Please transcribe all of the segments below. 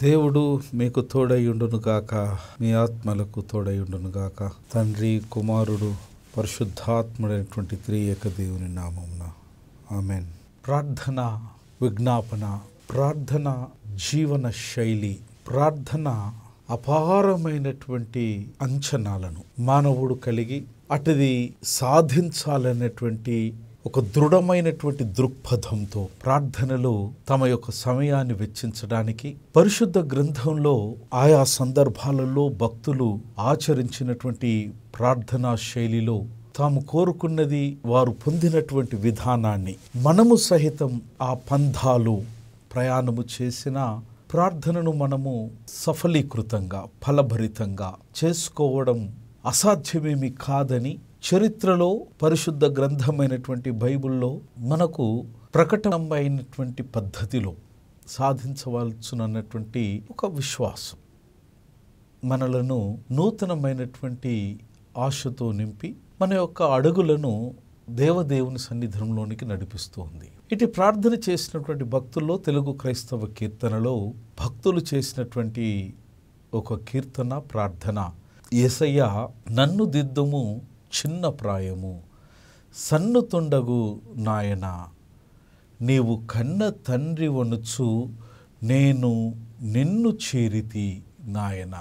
దేవుడు మీకు తోడయుండునుగాక, మీ ఆత్మలకు తోడయుండునుగాక. తండ్రి, కుమారుడు, పరిశుద్ధాత్ముడైనటువంటి త్రియేక దేవుని నామమున ఆమెన్. ప్రార్థన, విజ్ఞాపన, ప్రార్థన జీవన శైలి, ప్రార్థన అపారమైనటువంటి అంచనాలను మానవుడు కలిగి అటుది సాధించాలనేటువంటి ఒక దృఢమైనటువంటి దృక్పథంతో ప్రార్థనలో తమ యొక్క సమయాన్ని వెచ్చించడానికి పరిశుద్ధ గ్రంథంలో ఆయా సందర్భాలలో భక్తులు ఆచరించినటువంటి ప్రార్థనా శైలిలో తాము కోరుకున్నది వారు పొందినటువంటి విధానాన్ని మనము సహితం ఆ పంథాలు ప్రయాణము చేసిన ప్రార్థనను మనము సఫలీకృతంగా ఫలభరితంగా చేసుకోవడం అసాధ్యమేమి కాదని చరిత్రలో పరిశుద్ధ గ్రంథమైనటువంటి బైబిల్లో మనకు ప్రకటమైనటువంటి పద్ధతిలో సాధించవలసినటువంటి ఒక విశ్వాసం మనలను నూతనమైనటువంటి ఆశతో నింపి మన యొక్క అడుగులను దేవదేవుని సన్నిధానంలోనికి నడిపిస్తూ ఉంది. ఇటు ప్రార్థన చేసినటువంటి భక్తుల్లో తెలుగు క్రైస్తవ కీర్తనలో భక్తులు చేసినటువంటి ఒక కీర్తన ప్రార్థన, యేసయ్యా నన్ను దిద్దుము చిన్న ప్రాయము, సన్నుతుండగు నాయన, నీవు కన్న తండ్రి వనుచు నేను నిన్ను చేరితి నాయన,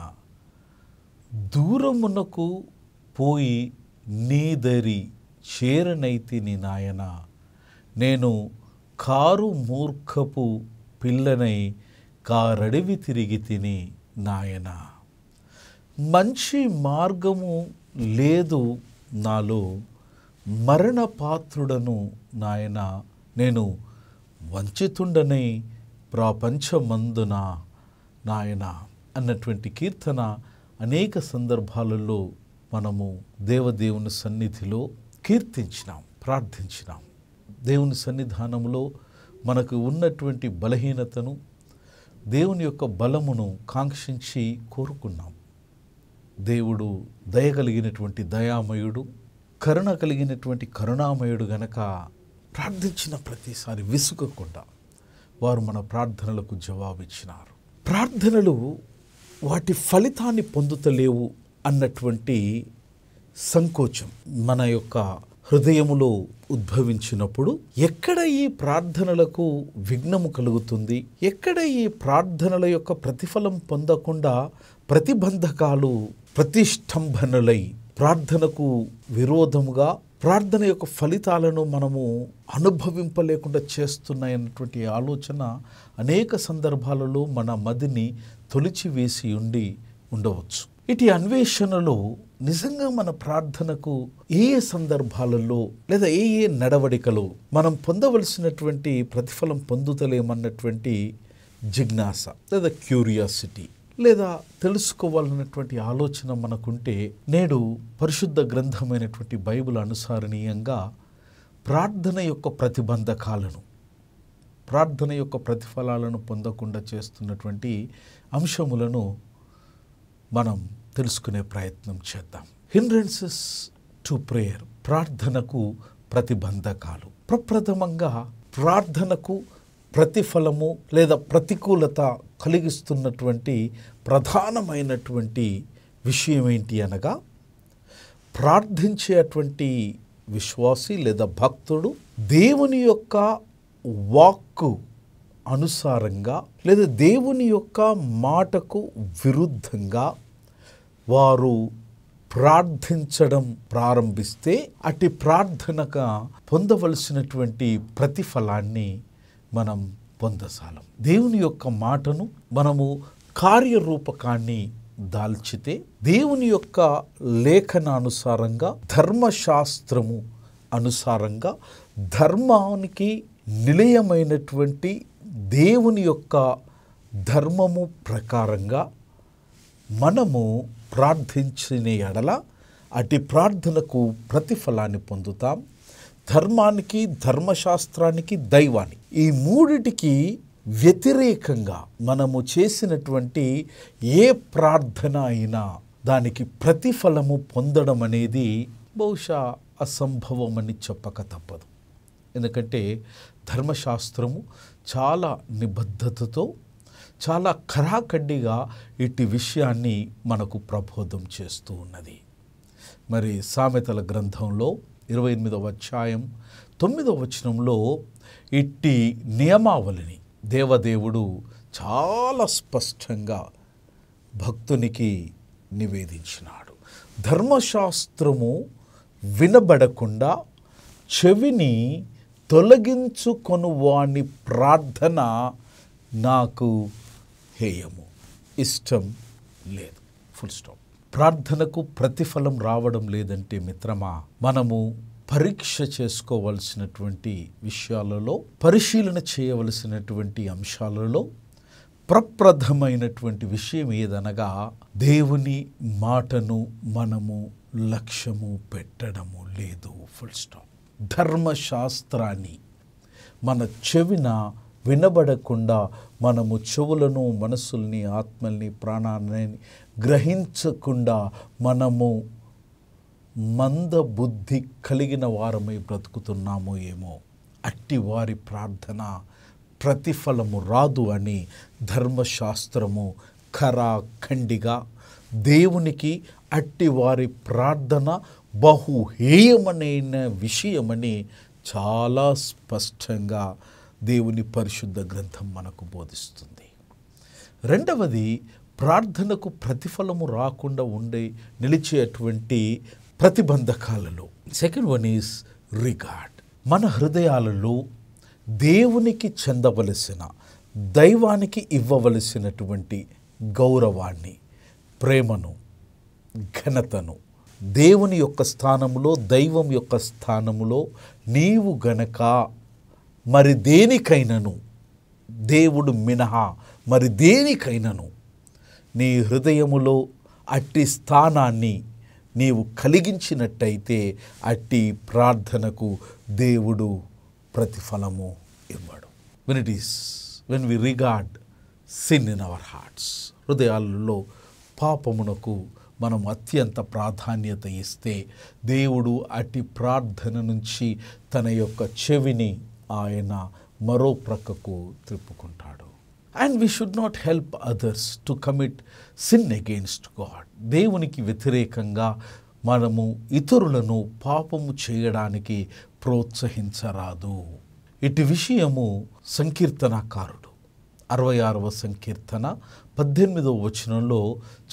దూరమునకు పోయి నీదరి చేరనైతిని నాయన, నేను కారు మూర్ఖపు పిల్లనై కారడివి తిరిగి తిని నాయన, మంచి మార్గము లేదు నాలో, మరణపాత్రుడను నాయన, నేను వంచితుండనై ప్రపంచమందున నాయన అన్నటువంటి కీర్తన అనేక సందర్భాలలో మనము దేవదేవుని సన్నిధిలో కీర్తించినాం, ప్రార్థించినాం. దేవుని సన్నిధానంలో మనకు ఉన్నటువంటి బలహీనతను, దేవుని యొక్క బలమును కాంక్షించి కోరుకున్నాం. దేవుడు దయగలిగినటువంటి దయామయుడు, కరుణ కలిగినటువంటి కరుణామయుడు గనక ప్రార్థించిన ప్రతిసారి విసుగకుండా వారు మన ప్రార్థనలకు జవాబిచ్చినారు. ప్రార్థనలు వాటి ఫలితాన్ని పొందుతలేవు అన్నటువంటి సంకోచం మన యొక్క హృదయములో ఉద్భవించినప్పుడు ఎక్కడ ఈ ప్రార్థనలకు విఘ్నము కలుగుతుంది, ఎక్కడ ఈ ప్రార్థనల యొక్క ప్రతిఫలం పొందకుండా ప్రతిబంధకాలు ప్రతిష్టంభనలై ప్రార్థనకు విరోధముగా ప్రార్థన యొక్క ఫలితాలను మనము అనుభవింపలేకుండా చేస్తున్నాయన్నటువంటి ఆలోచన అనేక సందర్భాలలో మన మదిని తొలిచివేసి ఉండవచ్చు. ఇటు అన్వేషణలో నిజంగా మన ప్రార్థనకు ఏ సందర్భాలలో లేదా ఏ నడవడికలో మనం పొందవలసినటువంటి ప్రతిఫలం పొందుతలేమన్నటువంటి జిజ్ఞాస లేదా క్యూరియాసిటీ లేదా తెలుసుకోవాలన్నటువంటి ఆలోచన మనకుంటే నేడు పరిశుద్ధ గ్రంథమైనటువంటి బైబిల్ అనుసారణీయంగా ప్రార్థన యొక్క ప్రతిబంధకాలను, ప్రార్థన యొక్క ప్రతిఫలాలను పొందకుండా చేస్తున్నటువంటి అంశములను మనం తెలుసుకునే ప్రయత్నం చేద్దాం. హిండ్రెన్సెస్ టు ప్రేయర్, ప్రార్థనకు ప్రతిబంధకాలు. ప్రప్రథమంగా ప్రార్థనకు ప్రతిఫలము లేదా ప్రతికూలత కలిగిస్తున్నటువంటి ప్రధానమైనటువంటి విషయం ఏంటి అనగా, ప్రార్థించేటువంటి విశ్వాసి లేదా భక్తుడు దేవుని యొక్క వాక్కు అనుసారంగా లేదా దేవుని యొక్క మాటకు విరుద్ధంగా వారు ప్రార్థించడం ప్రారంభిస్తే అట్టి ప్రార్థనగా పొందవలసినటువంటి ప్రతిఫలాన్ని మనం పొందసాలం. దేవుని యొక్క మాటను మనము కార్యరూపకాన్ని దాల్చితే దేవుని యొక్క లేఖనానుసారంగా, ధర్మశాస్త్రము అనుసారంగా, ధర్మానికి నిలయమైనటువంటి దేవుని యొక్క ధర్మము ప్రకారంగా మనము ప్రార్థించిన ఎడల అటు ప్రార్థనకు ప్రతిఫలాన్ని పొందుతాం. ధర్మానికి, ధర్మశాస్త్రానికి, దైవానికి, ఈ మూడిటికి వ్యతిరేకంగా మనము చేసినటువంటి ఏ ప్రార్థన అయినా దానికి ప్రతిఫలము పొందడం అనేది బహుశా అసంభవం అని చెప్పక తప్పదు. ఎందుకంటే ధర్మశాస్త్రము చాలా నిబద్ధతతో, చాలా ఖరాఖండిగా ఇట్టి విషయాన్ని మనకు ప్రబోధం చేస్తూ ఉన్నది. మరి సామెతల గ్రంథంలో 28వ అధ్యాయం 9వ వచనంలో ఇట్టి నియమావళిని దేవదేవుడు చాలా స్పష్టంగా భక్తునికి నివేదించినాడు. ధర్మశాస్త్రము వినబడకుండా చెవిని తొలగించుకొను వాని ప్రార్థన నాకు హేయము, ఇష్టం లేదు. Full stop. ప్రార్థనకు ప్రతిఫలం రావడం లేదంటే మిత్రమా, మనము పరీక్ష చేసుకోవలసినటువంటి విషయాలలో, పరిశీలన చేయవలసినటువంటి అంశాలలో ప్రప్రథమైనటువంటి విషయం ఏదనగా దేవుని మాటను మనము లక్ష్యము పెట్టడము లేదు. Full stop. ధర్మశాస్త్రాన్ని మన చెవిన వినబడకుండా మనము చెవులను, మనసుల్ని, ఆత్మల్ని, ప్రాణాన్ని గ్రహించకుండా మనము మందబుద్ధి కలిగిన వారమై బ్రతుకుతున్నామో ఏమో. అట్టి వారి ప్రార్థన ప్రతిఫలము రాదు అని ధర్మశాస్త్రము ఖరాఖండిగా దేవునికి అట్టి వారి ప్రార్థన బహుహేయమైన విషయమని చాలా స్పష్టంగా దేవుని పరిశుద్ధ గ్రంథం మనకు బోధిస్తుంది. రెండవది, ప్రార్థనకు ప్రతిఫలము రాకుండా నిలిచేటువంటి ప్రతిబంధకాలలో సెకండ్ వన్ ఈజ్ రిగార్డ్. మన హృదయాలలో దేవునికి చెందవలసిన, దైవానికి ఇవ్వవలసినటువంటి గౌరవాన్ని, ప్రేమను, ఘనతను దేవుని యొక్క స్థానములో, దైవం యొక్క స్థానములో నీవు గనక మరి దేనికైనను, దేవుడు మినహా మరి దేనికైనను నీ హృదయములో అట్టి స్థానాన్ని నీవు కలిగించినట్టయితే అట్టి ప్రార్థనకు దేవుడు ప్రతిఫలము ఇవ్వడు. when we regard sin in our hearts, హృదయాలలో పాపమునకు మనం అత్యంత ప్రాధాన్యత ఇస్తే దేవుడు అట్టి ప్రార్థన నుంచి తన యొక్క చెవిని ఆయన మరో ప్రక్కకు త్రిప్పుకుంటాడు. And we should not help others to commit sin against God. దేవునికి వ్యతిరేకంగా మనము ఇతరులను పాపము చేయడానికి ప్రోత్సహించరాదు. ఇటు విషయము సంకీర్తనకారుడు 66వ సంకీర్తన 18వ వచనంలో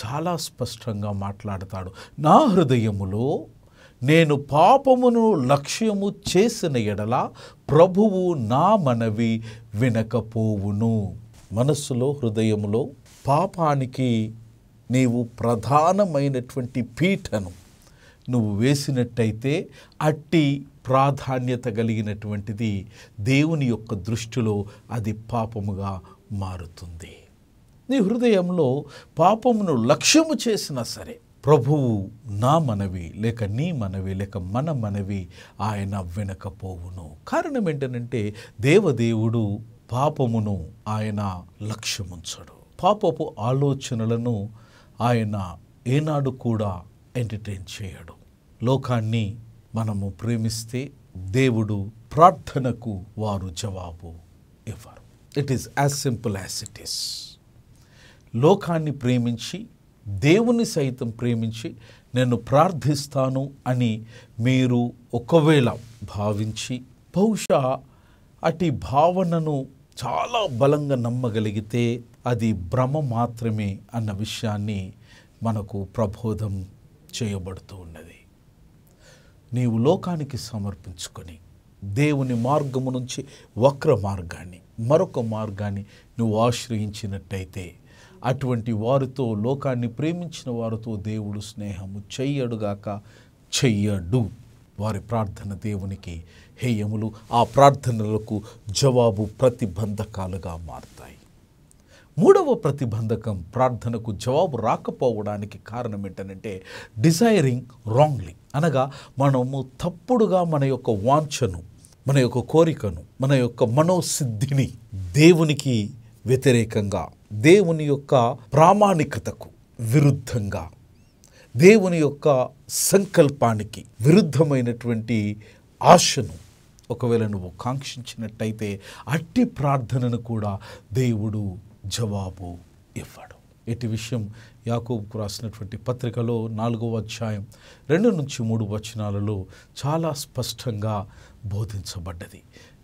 చాలా స్పష్టంగా మాట్లాడతాడు. నా హృదయములో నేను పాపమును లక్ష్యము చేసిన ఎడల ప్రభువు నా మనవి వినకపోవును. మనస్సులో, హృదయములో పాపానికి నీవు ప్రధానమైనటువంటి పీఠను నువ్వు వేసినట్టయితే అట్టి ప్రాధాన్యత కలిగినటువంటిది దేవుని యొక్క దృష్టిలో అది పాపముగా మారుతుంది. నీ హృదయంలో పాపమును లక్ష్యము చేసినా సరే ప్రభువు నా మనవి లేక నీ మనవి లేక మన మనవి ఆయన వినకపోవును. కారణం ఏంటనంటే దేవదేవుడు పాపమును ఆయన లక్ష్యముంచడు. పాపపు ఆలోచనలను ఆయన ఏనాడు కూడా ఎంటర్టైన్ చేయడు. లోకాన్ని మనము ప్రేమిస్తే దేవుడు ప్రార్థనకు వారు జవాబు ఇవ్వరు. It is as simple as it is. లోకాన్ని ప్రేమించి దేవుని సైతం ప్రేమించి నేను ప్రార్థిస్తాను అని మీరు ఒకవేళ భావించి బహుశా అటు భావనను చాలా బలంగా నమ్మగలిగితే అది భ్రమ మాత్రమే అన్న విషయాన్ని మనకు ప్రబోధం చేయబడుతూ ఉన్నది. నీవు లోకానికి సమర్పించుకొని దేవుని మార్గము నుంచి వక్ర మార్గాన్ని, మరొక మార్గాన్ని నువ్వు ఆశ్రయించినట్టయితే అటువంటి వారితో, లోకాన్ని ప్రేమించిన వారితో దేవుడు స్నేహము చెయ్యడుగాక, చెయ్యడు. వారి ప్రార్థన దేవునికి హేయములు. ఆ ప్రార్థనలకు జవాబు ప్రతిబంధకాలుగా మారుతాయి. మూడవ ప్రతిబంధకం, ప్రార్థనకు జవాబు రాకపోవడానికి కారణం ఏంటంటే డిజైరింగ్ రాంగ్లీ, అనగా మనము తప్పుడుగా మన యొక్క వాంఛను, మన యొక్క కోరికను, మన యొక్క మనోసిద్ధిని దేవునికి వ్యతిరేకంగా, దేవుని యొక్క ప్రామాణికతకు విరుద్ధంగా, దేవుని యొక్క సంకల్పానికి విరుద్ధమైనటువంటి ఆశను ఒకవేళ నువ్వు కాంక్షించినట్టయితే అట్టి ప్రార్థనను కూడా దేవుడు జవాబు ఇవ్వడు. ఇటు విషయం యాకోబుకు రాసినటువంటి పత్రికలో 4వ అధ్యాయం 2-3 వచనాలలో చాలా స్పష్టంగా బోధించబడ్డది.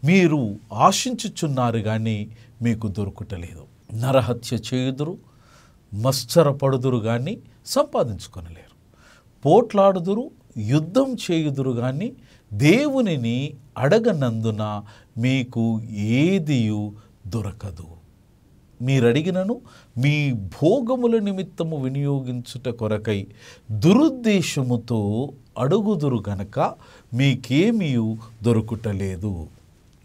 మీరు ఆశించుచున్నారు కానీ మీకు దొరుకుటలేదు, నరహత్య చేయుదురు, మత్సరపడుదురు కానీ సంపాదించుకొనలేరు, పోట్లాడుదురు, యుద్ధం చేయుదురు కానీ దేవునిని అడగనందున మీకు ఏదియు దొరకదు. మీరడిగినను మీ భోగముల నిమిత్తము వినియోగించుట కొరకై దురుద్దేశముతో అడుగుదురు గనక మీకేమీ దొరుకుటలేదు.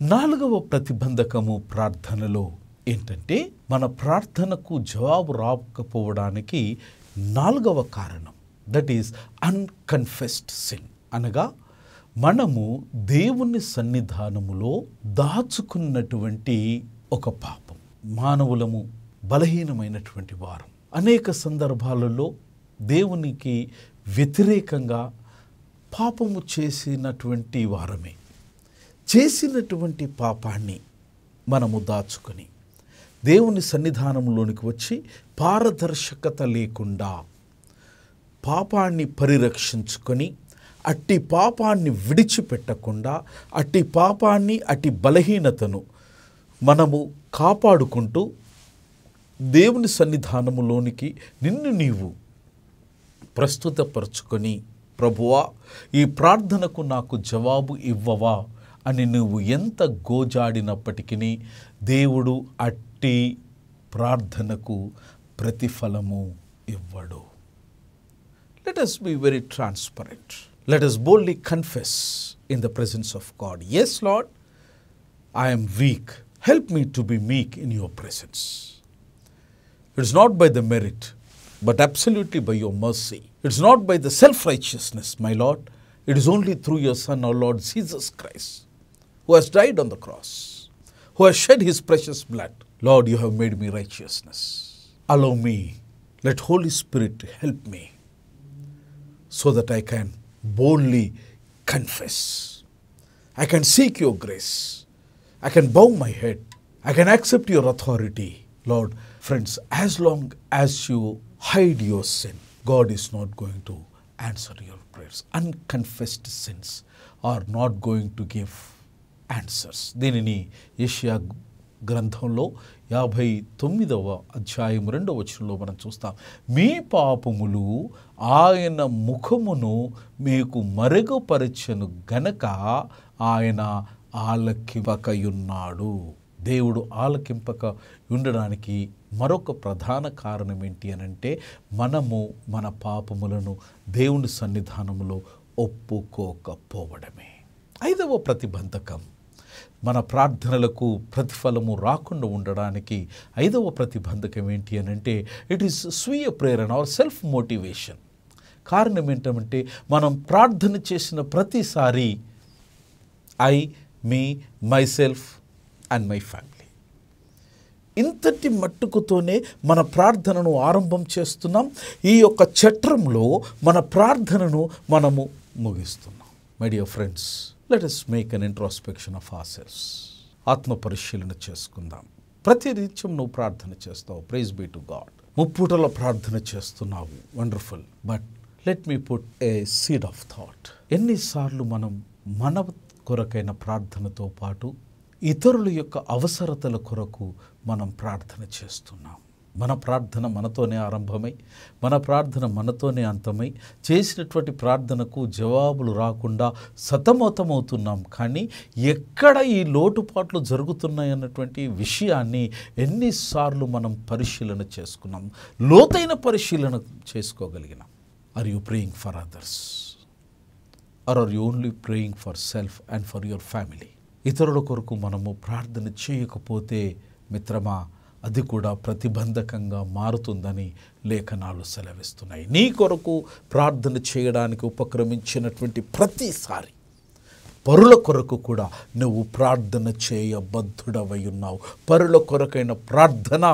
4వ ప్రతిబంధకము ప్రార్థనలో ఏంటంటే, మన ప్రార్థనకు జవాబు రాకపోవడానికి 4వ కారణం, దట్ ఈస్ అన్కన్ఫెస్డ్ సిన్. అనగా మనము దేవుని సన్నిధానములో దాచుకున్నటువంటి ఒక పాపం. మానవులము బలహీనమైనటువంటి వారం. అనేక సందర్భాలలో దేవునికి వ్యతిరేకంగా పాపము చేసినటువంటి వారమే. చేసినటువంటి పాపాన్ని మనము దాచుకొని దేవుని సన్నిధానంలోనికి వచ్చి పారదర్శకత లేకుండా పాపాన్ని పరిరక్షించుకొని అట్టి పాపాన్ని విడిచిపెట్టకుండా అట్టి పాపాన్ని అట్టి బలహీనతను మనము కాపాడుకుంటూ దేవుని సన్నిధానములోనికి నిన్ను నీవు ప్రస్తుతపరచుకొని, ప్రభువా ఈ ప్రార్థనకు నాకు జవాబు ఇవ్వవా అని నువ్వు ఎంత గోజాడినప్పటికీ దేవుడు అట్టి ప్రార్థనకు ప్రతిఫలము ఇవ్వడు. Let us be very transparent. Let us boldly confess in the presence of God. Yes, Lord, I am weak. Help me to be meek in your presence. It is not by the merit, but absolutely by your mercy. It is not by the self-righteousness, my Lord. It is only through your Son, our Lord Jesus Christ, who has died on the cross, who has shed his precious blood. Lord, you have made me righteousness. Allow me. Let Holy Spirit help me so that I can boldly confess. I can seek your grace. I can bow my head. I can accept your authority. Lord, friends, as long as you hide your sin, God is not going to answer your prayers. Unconfessed sins are not going to give answers. దీనిని యెషయా గ్రంథంలో 59వ అధ్యాయం 2వ వచనంలో మనం చూస్తాం. మీ పాపములు ఆయన ముఖమును మీకు మరుగుపరచెను గనక ఆయన ఆలకింపకయున్నాడు. దేవుడు ఆలకింపక ఉండడానికి మరొక ప్రధాన కారణం ఏంటి అనంటే, మనము మన పాపములను దేవుని సన్నిధానములో ఒప్పుకోకపోవడమే. 5వ ప్రతిబంధకం, మన ప్రార్థనలకు ప్రతిఫలము రాకుండా ఉండడానికి 5వ ప్రతిబంధకం ఏంటి అనంటే, ఇట్ ఈస్ స్వీయ ప్రేరణ ఆర్ సెల్ఫ్ మోటివేషన్. కారణం ఏంటంటే, మనం ప్రార్థన చేసిన ప్రతిసారి I, me, myself and my family, ఇంతటి మట్టుకుతోనే మన ప్రార్థనను ఆరంభం చేస్తున్నాం. ఈ యొక్క చట్రంలో మన ప్రార్థనను మనము ముగిస్తున్నాం. My dear friends, let us make an introspection of ourselves. ఆత్మ పరిశీలన చేసుకుందాం. ప్రతి నిత్యం నువ్వు ప్రార్థన చేస్తావు, ప్రైజ్ బీ టు గాడ్. ముప్పూటల ప్రార్థన చేస్తున్నావు, wonderful. But let me put a seed of thought. ఎన్నిసార్లు మనం మన కొరకైన ప్రార్థనతో పాటు ఇతరుల యొక్క అవసరతల కొరకు మనం ప్రార్థన చేస్తున్నాం. మన ప్రార్థన మనతోనే ఆరంభమై, మన ప్రార్థన మనతోనే అంతమై, చేసినటువంటి ప్రార్థనకు జవాబులు రాకుండా సతమతమవుతున్నాం. కానీ ఎక్కడ ఈ లోటుపాట్లు జరుగుతున్నాయన్నటువంటి విషయాన్ని ఎన్నిసార్లు మనం పరిశీలన చేసుకున్నాం, లోతైన పరిశీలన చేసుకోగలిగినాం. Are you praying for others or are you only praying for self and for your family? ఇతరుల కొరకు మనము ప్రార్థన చేయకపోతే మిత్రమా, అది కూడా ప్రతిబంధకంగా మారుతుందని లేఖనాలు సెలవిస్తున్నాయి. నీ కొరకు ప్రార్థన చేయడానికి ఉపక్రమించినటువంటి ప్రతిసారి పరుల కొరకు కూడా నువ్వు ప్రార్థన చేయబద్ధుడవై ఉన్నావు. పరుల కొరకైన ప్రార్థన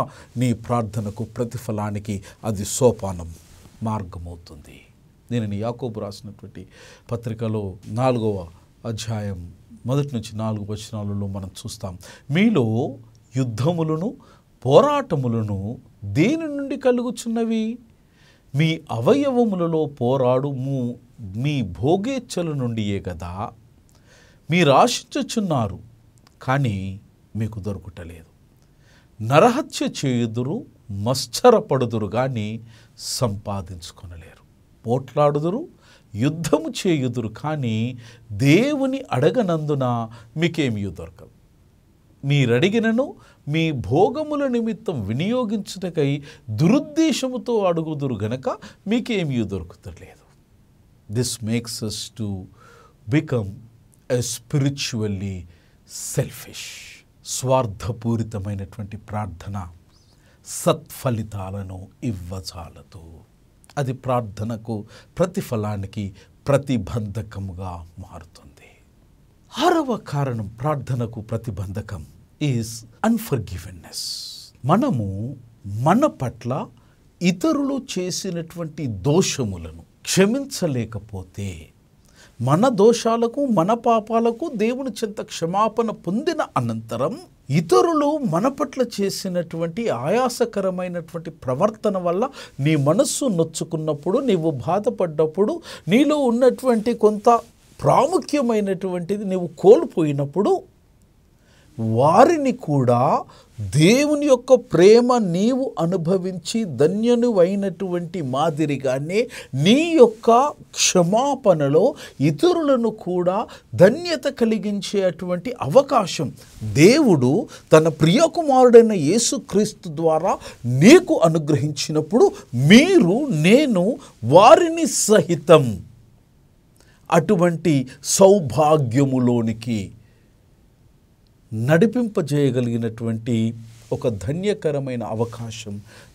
నీ ప్రార్థనకు ప్రతిఫలానికి అది సోపానం, మార్గమవుతుంది. నేను యాకోబు రాసినటువంటి పత్రికలో 4వ అధ్యాయం 1-4 వచనాలలో మనం చూస్తాం. మీలో యుద్ధములను పోరాటములను దేని నుండి కలుగుచున్నవి? మీ అవయవములలో పోరాడుము మీ భోగేచ్ఛల నుండియే కదా. మీరు ఆశించుచున్నారు, కానీ మీకు దొరుకుటలేదు. నరహత్య చేయుదురు, మత్సరపడుదురు, కానీ సంపాదించుకొనలేరు. పోట్లాడుదురు, యుద్ధము చేయుదురు, కానీ దేవుని అడగనందున మీకేమీ దొరకదు. మీరడిగినను మీ భోగముల నిమిత్తం వినియోగించుటకై దురుద్దేశముతో అడుగుదురు గనక మీకేమీ దొరుకుతలేదు. This makes us to become a spiritually selfish. స్వార్థపూరితమైనటువంటి ప్రార్థన సత్ఫలితాలను ఇవ్వజాలదు. అది ప్రార్థనకు ప్రతిఫలానికి ప్రతిబంధకముగా మారుతుంది. 6వ కారణం ప్రార్థనకు ప్రతిబంధకం ఈజ్ అన్ఫర్గివెన్నెస్. మనము మన పట్ల ఇతరులు చేసినటువంటి దోషములను క్షమించలేకపోతే, మన దోషాలకు మన పాపాలకు దేవుని చెంత క్షమాపణ పొందిన అనంతరం ఇతరులు మన పట్ల చేసినటువంటి ఆయాసకరమైనటువంటి ప్రవర్తన వల్ల నీ మనస్సు నొచ్చుకున్నప్పుడు, నీవు బాధపడ్డప్పుడు, నీలో ఉన్నటువంటి కొంత ప్రాముఖ్యమైనటువంటిది నీవు కోల్పోయినప్పుడు వారిని కూడా దేవుని యొక్క ప్రేమ నీవు అనుభవించి ధన్యునివైనటువంటి మాదిరిగానే నీ యొక్క క్షమాపణలో ఇతరులను కూడా ధన్యత కలిగించేటువంటి అవకాశం దేవుడు తన ప్రియకుమారుడైన యేసుక్రీస్తు ద్వారా నీకు అనుగ్రహించినప్పుడు నేను వారిని సహితం అటువంటి సౌభాగ్యములోనికి నడిపింపజేయగలిగినటువంటి ఒక ధన్యకరమైన అవకాశం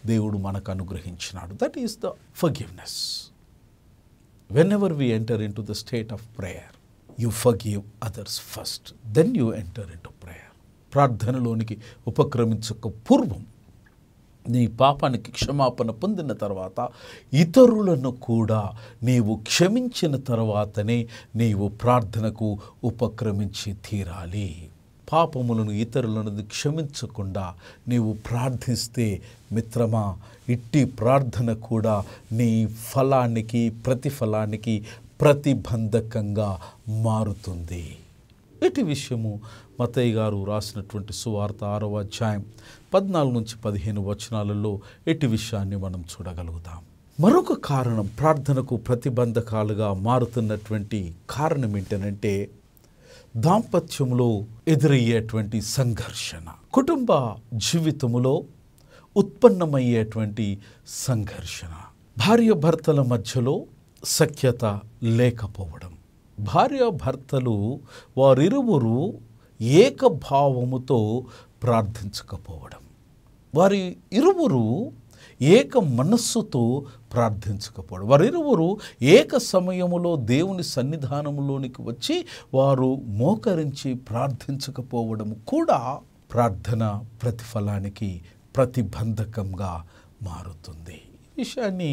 దేవుడు మనకు అనుగ్రహించినాడు. That is the forgiveness. Whenever we enter into the state of prayer, you forgive others first, then you enter into prayer. ప్రార్థనలోనికి ఉపక్రమించక పూర్వం నీ పాపానికి క్షమాపణ పొందిన తర్వాత ఇతరులను కూడా నీవు క్షమించిన తర్వాతనే నీవు ప్రార్థనకు ఉపక్రమించి తీరాలి. పాపములను ఇతరులను క్షమించకుండా నీవు ప్రార్థిస్తే మిత్రమా, ఇట్టి ప్రార్థన కూడా నీ ఫలానికి ప్రతిఫలానికి ప్రతిబంధకంగా మారుతుంది. ఇటు విషయము మత్తయి గారు రాసినటువంటి సువార్త 6వ అధ్యాయం 14 నుంచి 15 వచనాలలో ఇటు విషయాన్ని మనం చూడగలుగుతాం. మరొక కారణం ప్రార్థనకు ప్రతిబంధకాలుగా మారుతున్నటువంటి కారణం ఏంటనంటే దాంపత్యంలో ఎదురయ్యేటువంటి సంఘర్షణ, కుటుంబ జీవితములో ఉత్పన్నమయ్యేటువంటి సంఘర్షణ, భార్యాభర్తల మధ్యలో సఖ్యత లేకపోవడం, భార్యాభర్తలు వారిరువురు ఏకభావముతో ప్రార్థించకపోవడం, వారి ఇరువురు ఏక మనస్సుతో ప్రార్థించకపోవడం, వారిరువురు ఏక సమయములో దేవుని సన్నిధానములోనికి వచ్చి వారు మోకరించి ప్రార్థించకపోవడం కూడా ప్రార్థన ప్రతిఫలానికి ప్రతిబంధకంగా మారుతుంది. ఈ విషయాన్ని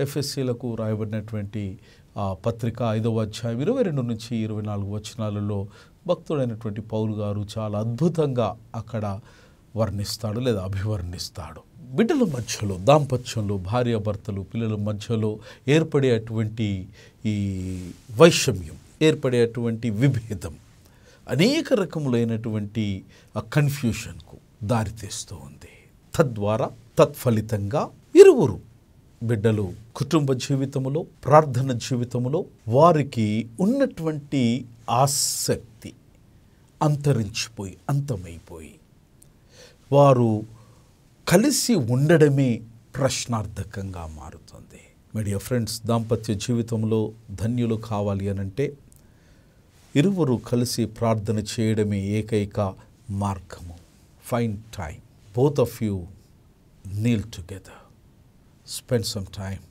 ఎఫెసీలకు రాయబడినటువంటి పత్రిక 5వ అధ్యాయం 22 నుంచి 24 వచనాలలో భక్తుడైనటువంటి పౌలు గారు చాలా అద్భుతంగా అక్కడ వర్ణిస్తాడు లేదా అభివర్ణిస్తాడు. బిడ్డల మధ్యలో, దాంపత్యంలో, భార్యాభర్తలు, పిల్లల మధ్యలో ఏర్పడేటువంటి ఈ వైషమ్యం, ఏర్పడేటువంటి విభేదం అనేక రకములైనటువంటి కన్ఫ్యూషన్కు దారితీస్తూ ఉంది. తద్వారా తత్ఫలితంగా ఇరువురు బిడ్డలు కుటుంబ జీవితములో, ప్రార్థన జీవితములో వారికి ఉన్నటువంటి ఆసక్తి అంతరించిపోయి, అంతమైపోయి వారు కలిసి ఉండడమే ప్రశ్నార్థకంగా మారుతుంది. మై డియర్ ఫ్రెండ్స్, దాంపత్య జీవితంలో ధన్యులు కావాలి అనంటే ఇరువురు కలిసి ప్రార్థన చేయడమే ఏకైక మార్గము. Find time, both of you kneel together, spend some time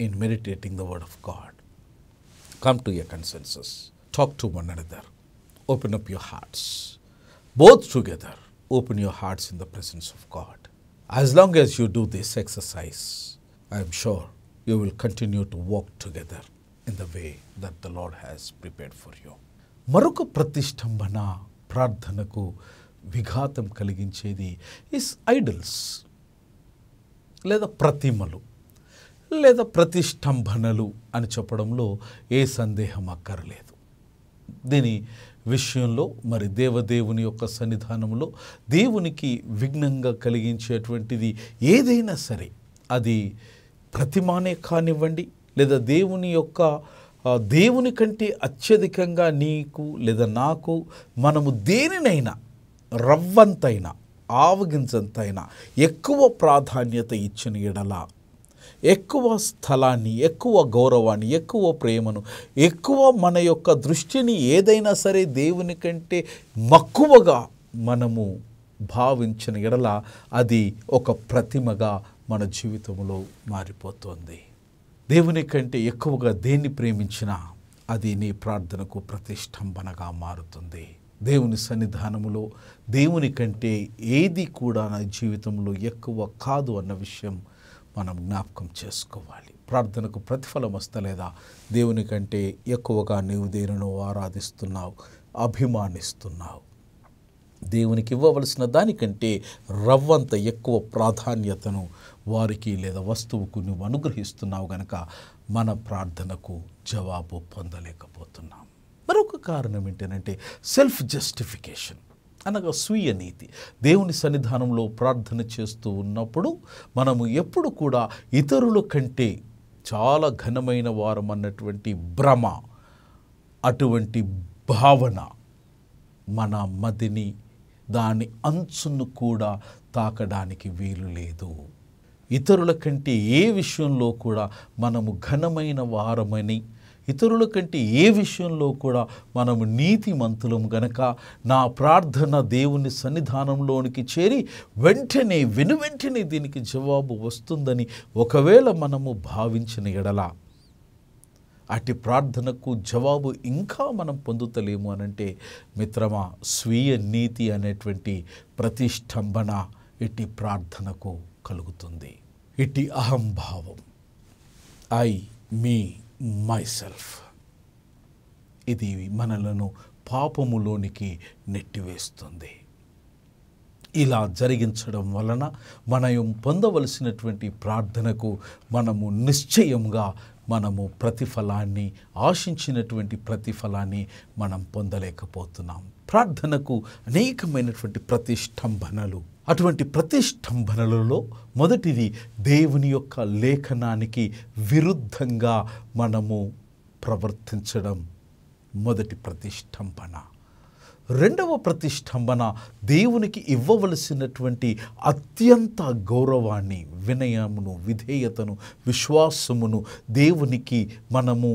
in meditating the word of God, come to a consensus, talk to one another, open up your hearts, both together open your hearts in the presence of God. As long as you do this exercise, I am sure you will continue to walk together in the way that the Lord has prepared for you. మరొక ప్రతిష్టంభన ప్రార్థనకు విఘాతం కలిగించేది is idols, లేదా ప్రతిమలు, లేదా ప్రతిష్టంభనలు అని చెప్పడంలో ఏ సందేహం అక్కర్లేదు. దీని విషయంలో మరి దేవదేవుని యొక్క సన్నిధానంలో దేవునికి విఘ్నంగా కలిగించేటువంటిది ఏదైనా సరే, అది ప్రతిమానే కానివ్వండి, లేదా దేవుని కంటే అత్యధికంగా నీకు లేదా నాకు మనము దేనినైనా రవ్వంతైనా ఆవగింజంతైనా ఎక్కువ ప్రాధాన్యత ఇచ్చిన ఎడల, ఎక్కువ స్థలాన్ని, ఎక్కువ గౌరవాన్ని, ఎక్కువ ప్రేమను, ఎక్కువ మన యొక్క దృష్టిని ఏదైనా సరే దేవుని కంటే మక్కువగా మనము భావించిన ఎడల అది ఒక ప్రతిమగా మన జీవితంలో మారిపోతుంది. దేవుని కంటే ఎక్కువగా దేన్ని ప్రేమించినా అది నీ ప్రార్థనకు ప్రతిష్టంభనగా మారుతుంది. దేవుని సన్నిధానములో దేవుని కంటే ఏది కూడా నా జీవితంలో ఎక్కువ కాదు అన్న విషయం మనం జ్ఞాపకం చేసుకోవాలి. ప్రార్థనకు ప్రతిఫలం వస్తలేదా? దేవుని కంటే ఎక్కువగా నీవు దేనినో ఆరాధిస్తున్నావు, అభిమానిస్తున్నావు. దేవునికి ఇవ్వవలసిన దానికంటే రవ్వంత ఎక్కువ ప్రాధాన్యతను వారికి లేదా వస్తువుకు నువ్వు అనుగ్రహిస్తున్నావు గనక మన ప్రార్థనకు జవాబు పొందలేకపోతున్నాం. మరొక కారణం ఏంటంటే సెల్ఫ్ జస్టిఫికేషన్, అనగా స్వీయ నీతి. దేవుని సన్నిధానంలో ప్రార్థన చేస్తూ ఉన్నప్పుడు మనము ఎప్పుడు కూడా ఇతరుల కంటే చాలా ఘనమైన వారం అన్నటువంటి భ్రమ, అటువంటి భావన మన మదిని, దాని అంచును కూడా తాకడానికి వీలు లేదు. ఇతరుల కంటే ఏ విషయంలో కూడా మనము ఘనమైన వారమని, ఇతరుల కంటే ఏ విషయంలో కూడా మనము నీతిమంతులం గనక నా ప్రార్థన దేవుని సన్నిధానంలోనికి చేరి వెనువెంటనే దీనికి జవాబు వస్తుందని ఒకవేళ మనము భావించిన ఎడల, అటు ప్రార్థనకు జవాబు ఇంకా మనం పొందుతలేము అనంటే మిత్రమా, స్వీయ నీతి అనేటువంటి ప్రతిష్టంభన ఇటు ప్రార్థనకు కలుగుతుంది. ఇటు అహంభావం, ఐ, మీ, మైసెల్ఫ్, ఇది మనలను పాపములోనికి నెట్టివేస్తుంది. ఇలా జరిగించడం వలన మనం పొందవలసినటువంటి ప్రార్థనకు మనము నిశ్చయంగా ప్రతిఫలాన్ని, ఆశించినటువంటి ప్రతిఫలాన్ని మనం పొందలేకపోతున్నాం. ప్రార్థనకు అనేకమైనటువంటి ప్రతిష్టంభనలు. అటువంటి ప్రతిష్టంభనలలో మొదటిది దేవుని యొక్క లేఖనానికి విరుద్ధంగా మనము ప్రవర్తించడం మొదటి ప్రతిష్టంభన. రెండవ ప్రతిష్టంభన, దేవునికి ఇవ్వవలసినటువంటి అత్యంత గౌరవాన్ని, వినయమును, విధేయతను, విశ్వాసమును దేవునికి మనము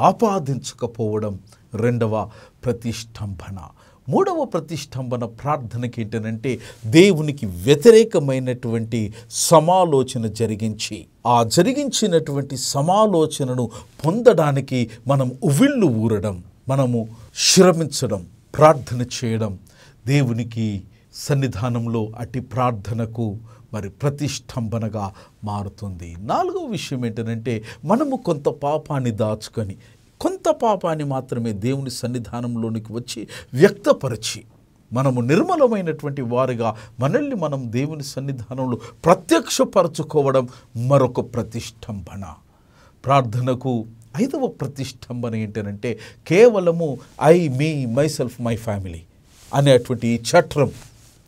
ఆపాదించకపోవడం రెండవ ప్రతిష్టంభన. మూడవ ప్రతిష్టంభన ప్రార్థనకి ఏంటంటే దేవునికి వ్యతిరేకమైనటువంటి సమాలోచన జరిగించి, ఆ జరిగించినటువంటి సమాలోచనను పొందడానికి మనం ఉవ్విళ్ళు ఊరడం, మనము శ్రమించడం, ప్రార్థన చేయడం దేవునికి సన్నిధానంలో అట్టి ప్రార్థనకు మరి ప్రతిష్టంభనగా మారుతుంది. నాలుగవ విషయం ఏంటంటే మనము కొంత పాపాన్ని దాచుకొని, కొంత పాపాన్ని మాత్రమే దేవుని సన్నిధానంలోనికి వచ్చి వ్యక్తపరిచి, మనము నిర్మలమైనటువంటి వారిగా మనల్ని మనం దేవుని సన్నిధానంలో ప్రత్యక్షపరచుకోవడం మరొక ప్రతిష్టంభన. ప్రార్థనకు ఐదవ ప్రతిష్టంభన ఏంటంటే కేవలము I, me, myself, my family అనేటువంటి ఈ చట్రం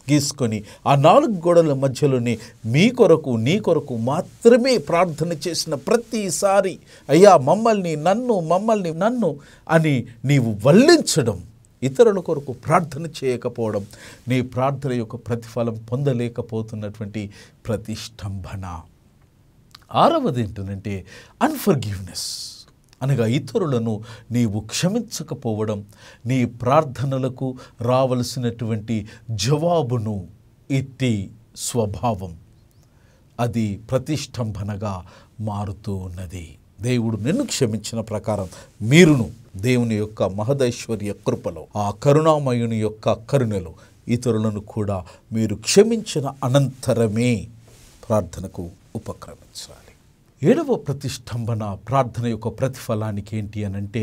గీసుకొని ఆ నాలుగు గోడల మధ్యలోనే మీ కొరకు, నీ కొరకు మాత్రమే ప్రార్థన చేసిన ప్రతిసారి అయ్యా మమ్మల్ని నన్ను అని నీవు వల్లించడం, ఇతరుల కొరకు ప్రార్థన చేయకపోవడం, నీ ప్రార్థన యొక్క ప్రతిఫలం పొందలేకపోతున్నటువంటి ప్రతిష్టంభన. ఆరవది ఏంటంటే అన్ఫర్గివ్నెస్, అనగా ఇతరులను నీవు క్షమించకపోవడం, నీ ప్రార్థనలకు రావలసినటువంటి జవాబును ఇట్టి స్వభావం అది ప్రతిష్టంభనగా మారుతూ ఉన్నది. దేవుడు నిన్ను క్షమించిన ప్రకారం మీరును దేవుని యొక్క మహదైశ్వర్య కృపలో, ఆ కరుణామయుని యొక్క కరుణలో ఇతరులను కూడా మీరు క్షమించిన అనంతరమే ప్రార్థనకు ఉపక్రమించాలి. ఏడవ ప్రతిష్టంభన ప్రార్థన యొక్క ప్రతిఫలానికి ఏంటి అనంటే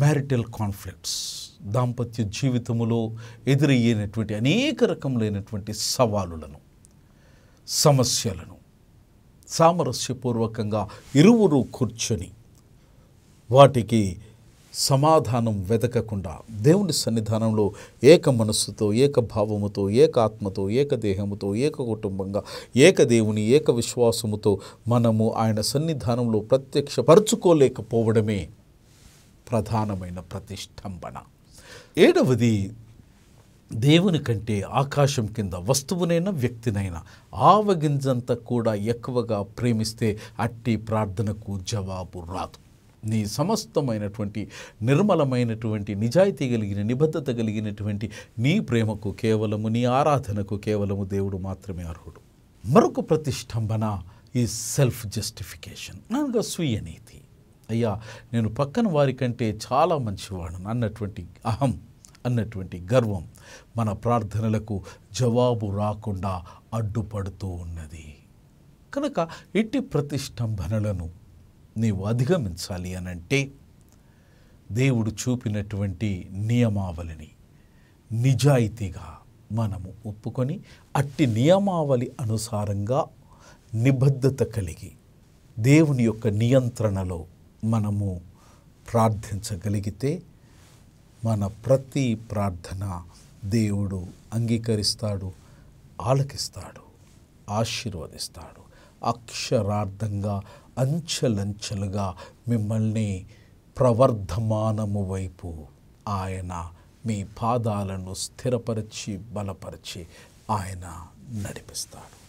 మ్యారిటల్ కాన్ఫ్లిక్ట్స్, దాంపత్య జీవితములో ఎదురయ్యేటువంటి అనేక రకములైనటువంటి సవాలులను, సమస్యలను సామరస్యపూర్వకంగా ఇరువురు కూర్చొని వాటికి సమాధానం వెతకకుండా దేవుని సన్నిధానంలో ఏక మనస్సుతో, ఏక భావముతో, ఏక ఆత్మతో, ఏక దేహముతో, ఏక కుటుంబంగా, ఏక దేవుని, ఏక విశ్వాసముతో మనము ఆయన సన్నిధానంలో ప్రత్యక్షపరచుకోలేకపోవడమే ప్రధానమైన ప్రతిష్టంభన. 7వది, దేవుని కంటే ఆకాశం కింద వస్తువునైనా వ్యక్తినైనా ఆవగింజంత కూడా ఎక్కువగా ప్రేమిస్తే అట్టి ప్రార్థనకు జవాబు రాదు. నీ సమస్తమైనటువంటి నిర్మలమైనటువంటి నిజాయితీ కలిగిన, నిబద్ధత కలిగినటువంటి నీ ప్రేమకు కేవలము, నీ ఆరాధనకు కేవలము దేవుడు మాత్రమే అర్హుడు. మరొక ప్రతిష్టంభన ఈ సెల్ఫ్ జస్టిఫికేషన్, అనగా స్వీయ నీతి. అయ్యా, నేను పక్కన వారి కంటే చాలా మంచివాడు అన్నటువంటి అహం, అన్నటువంటి గర్వం మన ప్రార్థనలకు జవాబు రాకుండా అడ్డుపడుతూ ఉన్నది. కనుక ఇట్టి ప్రతిష్టంభనలను నీవు అధిగమించాలి అనంటే దేవుడు చూపినటువంటి నియమావళిని నిజాయితీగా మనము ఒప్పుకొని అట్టి నియమావళి అనుసారంగా నిబద్ధత కలిగి దేవుని యొక్క నియంత్రణలో మనము ప్రార్థించగలిగితే మన ప్రతి ప్రార్థన దేవుడు అంగీకరిస్తాడు, ఆలకిస్తాడు, ఆశీర్వదిస్తాడు. అక్షరార్థంగా అంచెలంచెలుగా మిమ్మల్ని ప్రవర్ధమానము వైపు ఆయన మీ పాదాలను స్థిరపరిచి బలపరిచి ఆయన నడిపిస్తాడు.